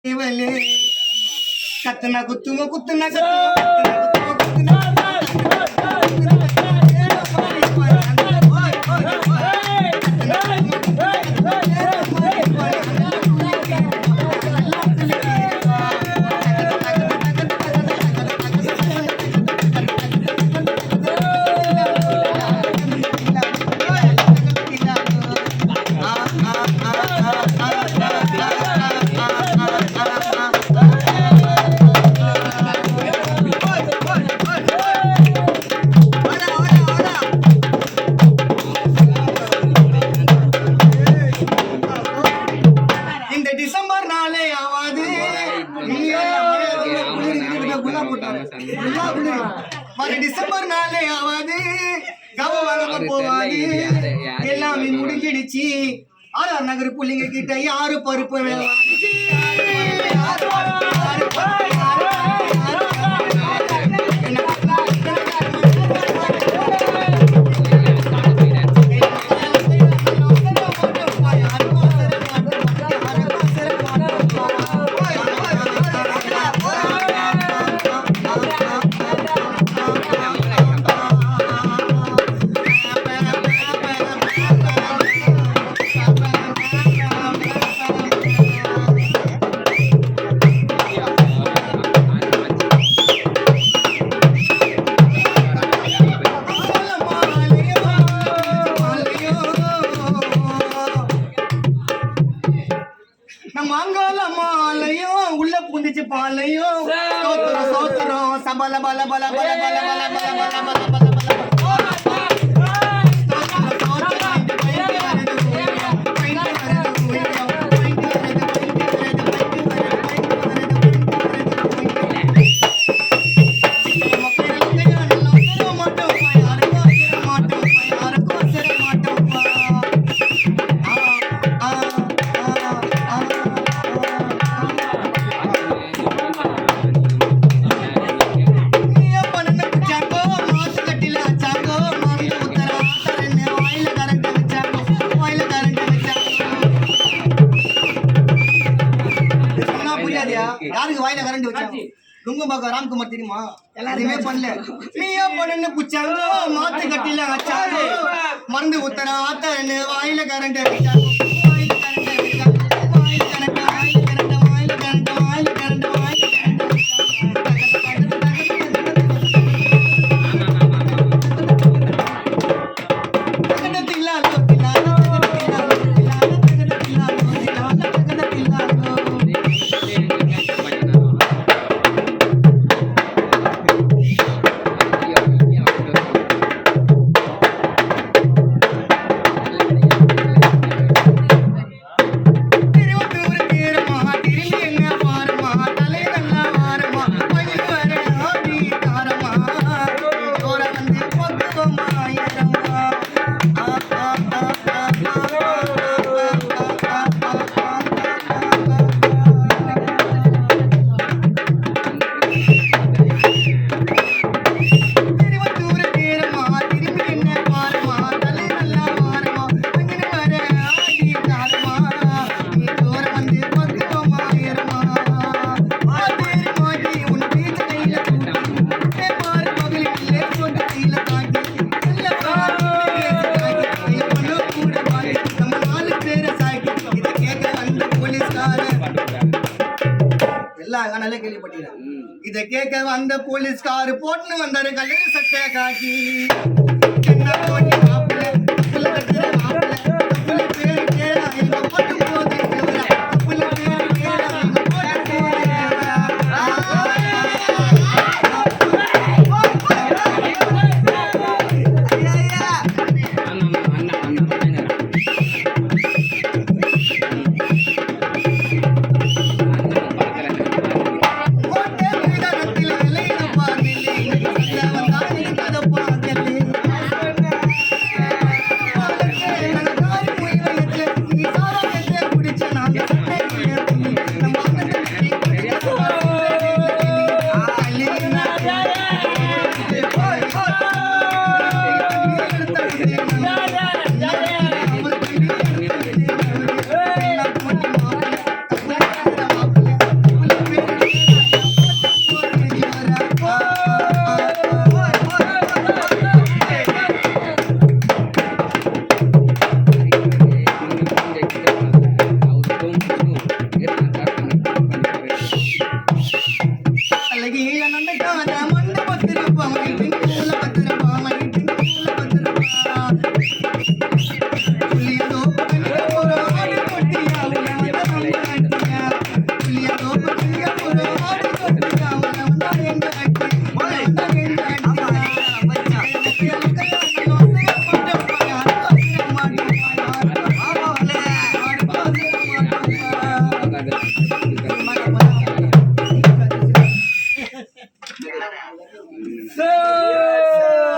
இவளே கத்துனா குத்துங்க குத்துனா கத்துனா டிசம்பர் நாளே ஆவாது கவனம் போவாது எல்லாமே முடிஞ்சிடுச்சு ஆர்ஆர் நகர் புள்ளிங்க கிட்ட யாரு பருப்பு வேணும் உள்ள புந்திச்சு பாலையும் சோத்துறோம் சபல பல பல பல பல பல பல பல பல பல யாருக்கு வாயில கரண்ட் வச்சாங்க லுங்கம்பாக்கம் ராம்குமார் தெரியுமா எல்லாருமே பண்ணல நீயா பண்ணு புச்சாங்க மாத்து கட்டில வச்சாங்க மருந்து ஊத்தனா ஆத்தன்னு வாயில கரண்ட் வச்சாங்க கேள்விப்பட்டீங்க இதை கேட்க வந்த போலீஸ்காரு போட்டுன்னு வந்தாரு கல்லூரி சட்டை காட்டி